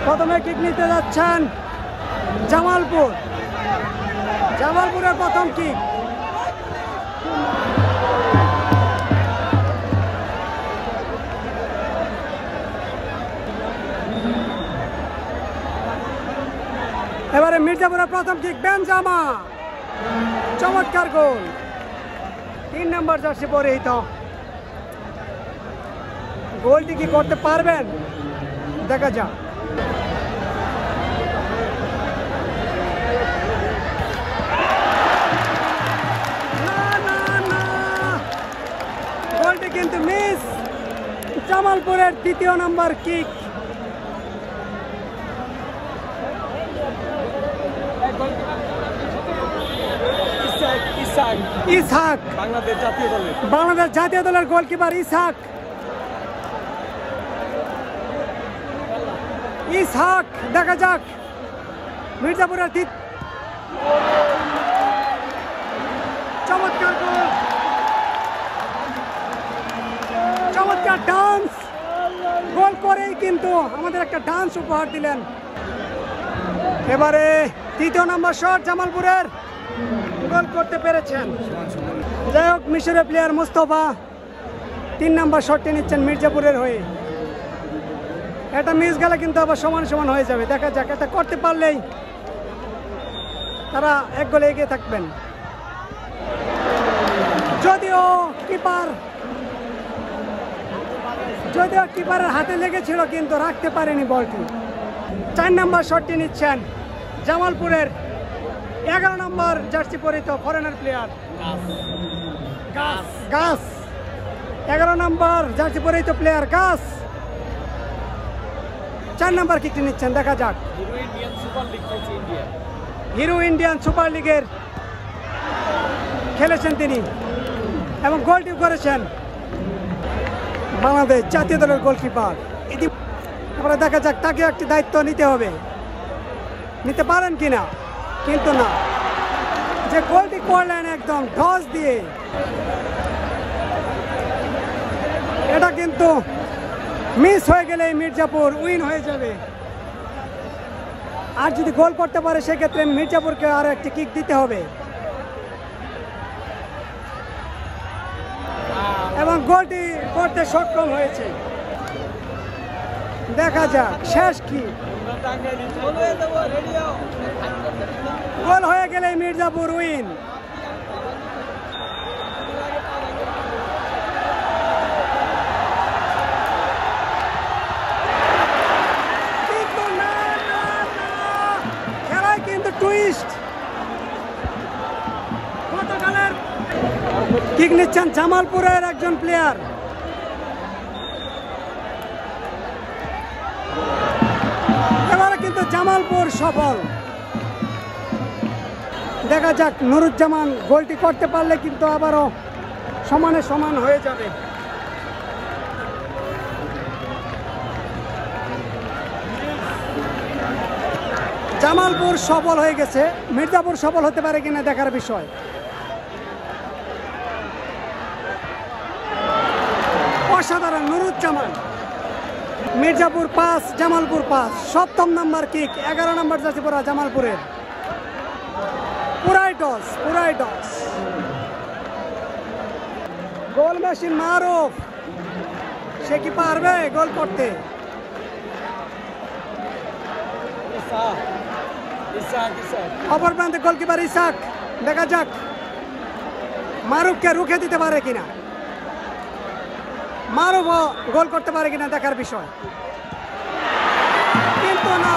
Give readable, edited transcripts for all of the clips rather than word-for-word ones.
প্রথমে কিক নিতে যাচ্ছেন জামালপুর। জামালপুরের প্রথম কিক। এবারে মির্জাপুরের প্রথম কিক, বেনজামা, চমৎকার গোল। 3 নম্বর জার্সি পরিহিত। গোলটি কি করতে পারবেন দেখা যাক। গোলটি কিন্তু মিস। জামালপুরের 2য় নম্বর কিক। ইসহাক, বাংলাদেশ জাতীয় দলের গোলকিপার ইসহাক। ইসহাক দেখা যাক মির্জাপুরের চমৎকার গোল, চমৎকার ডান্স। গোল করেই কিন্তু আমাদের একটা ডান্স উপহার দিলেন। এবারে 3য় নম্বর শট জামালপুরের, গোল করতে পেরেছেন। যাই হোক, মিশরের প্লেয়ার মুস্তফা 3 নম্বর শটটি নিচ্ছেন মির্জাপুরের হয়ে। এটা মিস গেলে কিন্তু আবার সমান সমান হয়ে যাবে। দেখা যাক, এটা করতে পারলেই তারা 1 গোলে এগিয়ে থাকবেন। যদিও কিপারের হাতে লেগেছিল কিন্তু রাখতে পারেনি বলটি। 4 নম্বর শটটি নিচ্ছেন জামালপুরের 11 নম্বর জার্সি পরিহিত ফরেনার প্লেয়ার গাস। 11 নম্বর জার্সি পরিহিত প্লেয়ার গাস 4 নম্বর কিকটি নিচ্ছেন। দেখা যাক। হিরো ইন্ডিয়ান সুপার লিগের খেলেছেন তিনি এবং গোলটি করেছেন বাংলাদেশ জাতীয় দলের গোলকিপার। এবারে দেখা যাক, তাকে একটি দায়িত্ব নিতে হবে। নিতে পারেন কিনা, কিন্তু না, যে গোলটি করলেন একদম ঢস দিয়ে, এটা কিন্তু মিস হয়ে গেলে মির্জাপুর উইন হয়ে যাবে। আর যদি গোল করতে পারে সেক্ষেত্রে মির্জাপুরকে আরো একটি কিক দিতে হবে এবং গোলটি করতে সক্ষম হয়েছে। দেখা যাক শেষ কি। গোল হয়ে গেলে মির্জাপুর উইন। খেলায় কিন্তু টুইস্ট। গতকালের কিক নিচ্ছেন জামালপুরের একজন প্লেয়ার। এবারে কিন্তু জামালপুর সফল। দেখা যাক, নুরুজ্জামান গোলটি করতে পারলে কিন্তু আবারও সমানে সমান হয়ে যাবে। জামালপুর সফল হয়ে গেছে, মির্জাপুর সফল হতে পারে কিনা দেখার বিষয়। অসাধারণ নুরুজ্জামান। মির্জাপুর 5, জামালপুর 5। 7ম নম্বর কিক, 11 নম্বর জার্সি পরা জামালপুরের। পুরাই টস। গোল মেশিন মারুফ, সে কি পারবে গোল করতে? অপর প্রান্তে গোলকিপার ইসাক। দেখা যাক মারুফকে রুখে দিতে পারে কিনা, মারুফ গোল করতে পারে কিনা দেখার বিষয়। কিন্তু না,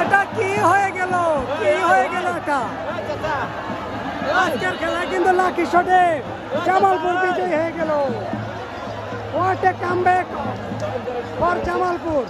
এটা কি হয়ে গেল এটা? আজকের খেলা কিন্তু লাকি শটে জামালপুর বিজয়ী হয়ে গেল। What a comeback for Jamalpur!